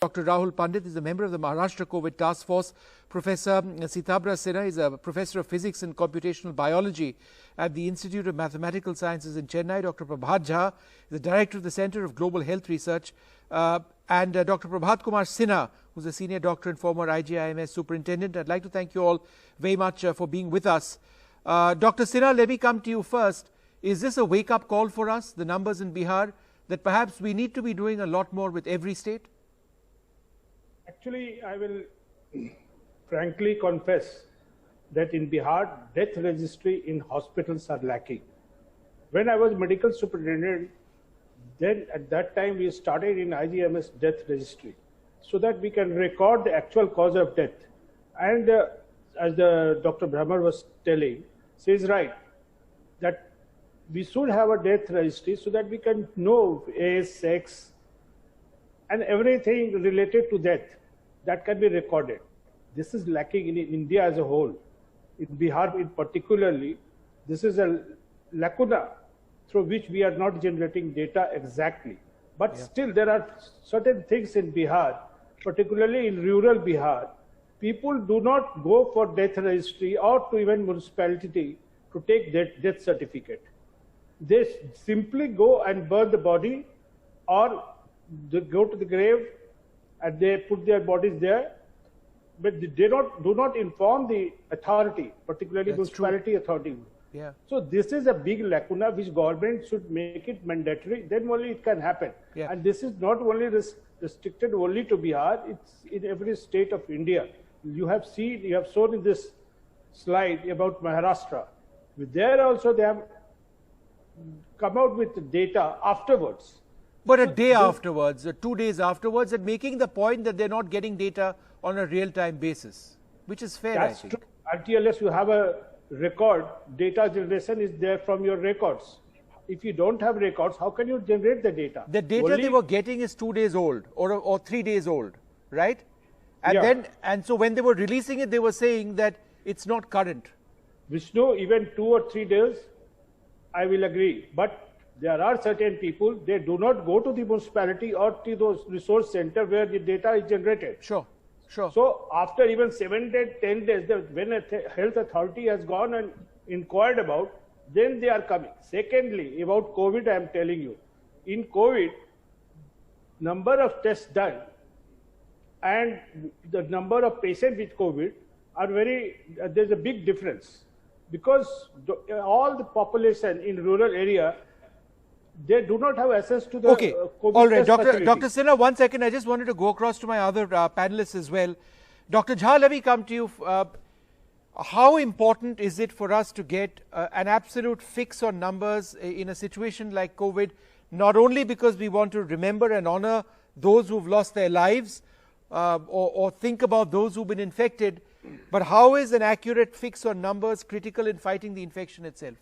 Dr. Rahul Pandit is a member of the Maharashtra COVID Task Force. Professor Sitabra Sinha is a professor of physics and computational biology at the Institute of Mathematical Sciences in Chennai. Dr. Prabhat Jha is the director of the Center of Global Health Research. And Dr. Prabhat Kumar Sinha, who's a senior doctor and former IGIMS superintendent. I'd like to thank you all very much for being with us. Dr. Sinha, let me come to you first. Is this a wake-up call for us, the numbers in Bihar, that perhaps we need to be doing a lot more with every state? Actually, I will frankly confess that in Bihar, death registry in hospitals are lacking. When I was medical superintendent, then at that time we started in IGMS death registry so that we can record the actual cause of death. And as the Dr. Brahmer was telling, says right, that we should have a death registry so that we can know age, sex, and everything related to death that can be recorded. This is lacking in India as a whole. In Bihar in particularly, this is a lacuna through which we are not generating data exactly. But still there are certain things in Bihar, particularly in rural Bihar, people do not go for death registry or to even municipality to take death certificate. They simply go and burn the body, or they go to the grave and they put their bodies there, but they do not inform the authority, particularly municipality authority. Yeah. So this is a big lacuna which government should make it mandatory, then only it can happen. Yeah. And this is not only restricted only to Bihar, it's in every state of India. You have shown in this slide about Maharashtra. There also they have come out with data afterwards. But a day afterwards, 2 days afterwards, and making the point that they're not getting data on a real-time basis, which is fair, That's I think. true. Until you have a record, data generation is there from your records. If you don't have records, how can you generate the data? The data they were getting is 2 days old or 3 days old, right? And and so when they were releasing it, they were saying that it's not current. Vishnu, even 2 or 3 days, I will agree. But there are certain people, they do not go to the municipality or to those resource center where the data is generated. Sure, sure. So after even 7 days, 10 days, when a health authority has gone and inquired about, then they are coming. Secondly, about COVID, I am telling you, in COVID, number of tests done and the number of patients with COVID are there's a big difference, because all the population in rural area, they do not have access to the COVID all right, test Dr. Sinha, 1 second. I just wanted to go across to my other panelists as well. Dr. Jha, let me come to you. How important is it for us to get an absolute fix on numbers in a situation like COVID, not only because we want to remember and honor those who've lost their lives or think about those who've been infected, but how is an accurate fix on numbers critical in fighting the infection itself?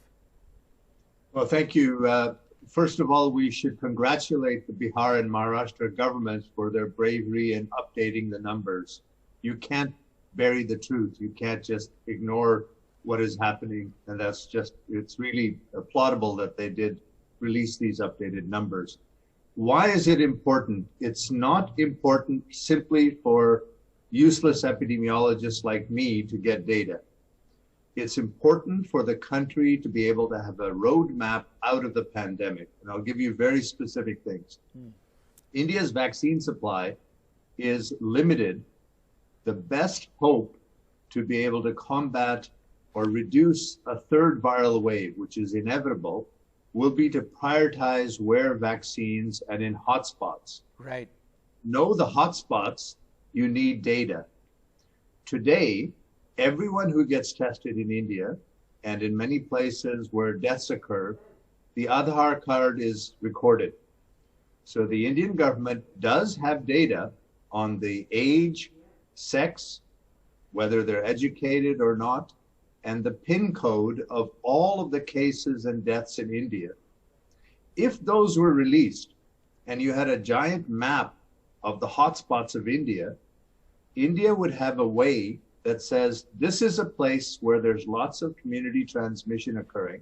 Well, thank you. First of all, we should congratulate the Bihar and Maharashtra governments for their bravery in updating the numbers. You can't bury the truth. You can't just ignore what is happening. And it's really applaudable that they did release these updated numbers. Why is it important? It's not important simply for useless epidemiologists like me to get data. It's important for the country to be able to have a roadmap out of the pandemic. And I'll give you very specific things. India's vaccine supply is limited. The best hope to be able to combat or reduce a third viral wave, which is inevitable, will be to prioritize where vaccines and in hotspots. Right. Know the hotspots, you need data. Today, everyone who gets tested in India and in many places where deaths occur, the Aadhaar card is recorded. So the Indian government does have data on the age, sex, whether they're educated or not, and the PIN code of all of the cases and deaths in India. If those were released and you had a giant map of the hotspots of India, India would have a way that says this is a place where there's lots of community transmission occurring.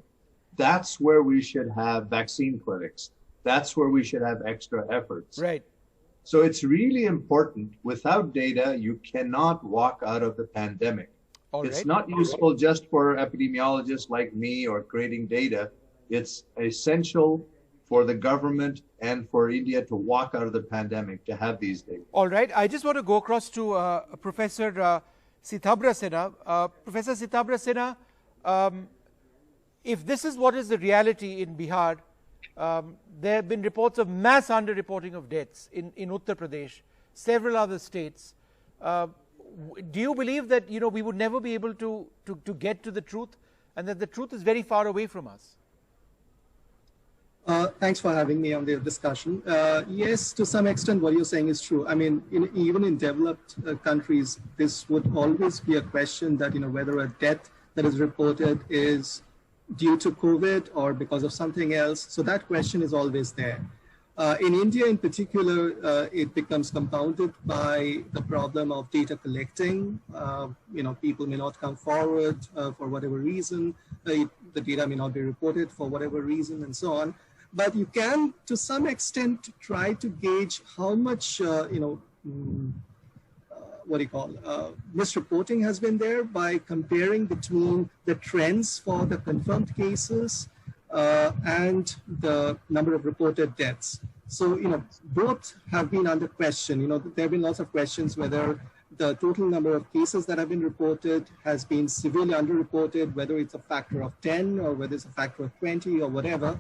That's where we should have vaccine clinics. That's where we should have extra efforts. Right. So it's really important. Without data, you cannot walk out of the pandemic. It's not useful just for epidemiologists like me or creating data. It's essential for the government and for India to walk out of the pandemic, to have these data. All right. I just want to go across to Professor Sitabra Sinha. Professor Sitabra Sinha, if this is what is the reality in Bihar, there have been reports of mass underreporting of deaths in Uttar Pradesh, several other states. Do you believe that we would never be able to get to the truth, and that the truth is very far away from us? Thanks for having me on the discussion. Yes, to some extent what you're saying is true. I mean, even in developed countries, this would always be a question that, whether a death that is reported is due to COVID or because of something else. So that question is always there. In India in particular, it becomes compounded by the problem of data collecting. People may not come forward for whatever reason. The data may not be reported for whatever reason, and so on. But you can, to some extent, try to gauge how much, misreporting has been there by comparing between the trends for the confirmed cases and the number of reported deaths. So, both have been under question. There have been lots of questions whether the total number of cases that have been reported has been severely underreported, whether it's a factor of 10 or whether it's a factor of 20 or whatever.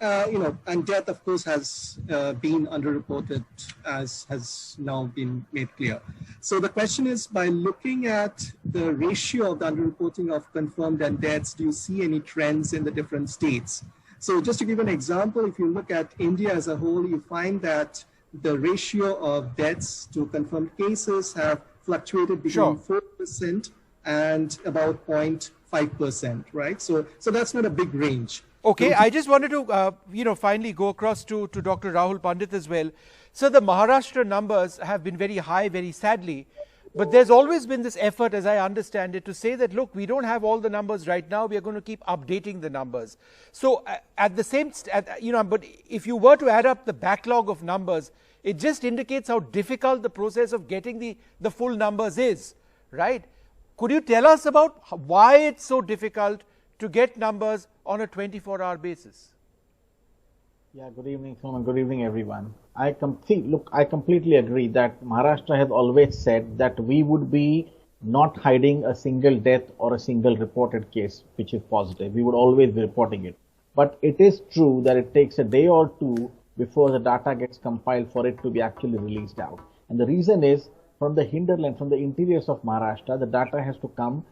And death, of course, has been underreported, as has now been made clear. So the question is, by looking at the ratio of the underreporting of confirmed and deaths, do you see any trends in the different states? So just to give an example, if you look at India as a whole, you find that the ratio of deaths to confirmed cases have fluctuated between 4% and about 0.5%, right? So that's not a big range. Okay, I just wanted to, finally go across to Dr. Rahul Pandit as well. So the Maharashtra numbers have been very high, very sadly, but there's always been this effort, as I understand it, to say that, look, we don't have all the numbers right now, we are going to keep updating the numbers. So at the same, but if you were to add up the backlog of numbers, it just indicates how difficult the process of getting the full numbers is, right? Could you tell us about why it's so difficult to get numbers on a 24-hour basis? Yeah, good evening, Soman. Good evening, everyone. I completely agree that Maharashtra has always said that we would be not hiding a single death or a single reported case which is positive. We would always be reporting it. But it is true that it takes a day or two before the data gets compiled for it to be actually released out. And the reason is, from the hinterland, from the interiors of Maharashtra, the data has to come.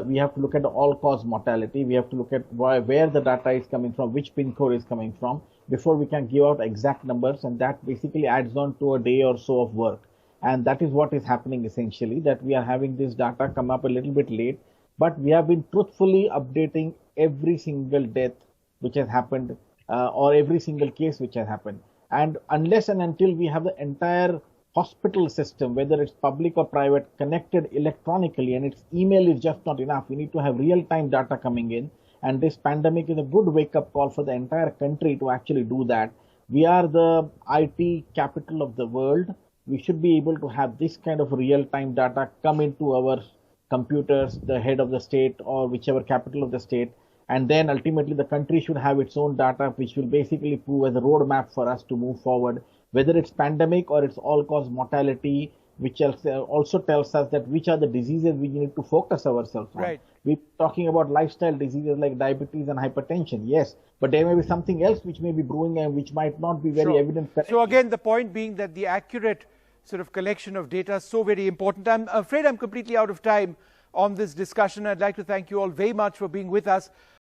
We have to look at the all-cause mortality. We have to look at where the data is coming from, which pin code is coming from, before we can give out exact numbers, and that basically adds on to a day or so of work. And that is what is happening essentially, that we are having this data come up a little bit late, but we have been truthfully updating every single death which has happened or every single case which has happened. And unless and until we have the entire hospital system, whether it's public or private, connected electronically, and its email is just not enough, we need to have real-time data coming in. And this pandemic is a good wake-up call for the entire country to actually do that. We are the IT capital of the world. We should be able to have this kind of real-time data come into our computers, the head of the state or whichever capital of the state. And then ultimately the country should have its own data, which will basically prove as a roadmap for us to move forward, whether it's pandemic or it's all-cause mortality, which also tells us that which are the diseases we need to focus ourselves on. Right. We're talking about lifestyle diseases like diabetes and hypertension, yes, but there may be something else which may be brewing and which might not be very evident. So again, the point being that the accurate sort of collection of data is so very important. I'm afraid I'm completely out of time on this discussion. I'd like to thank you all very much for being with us.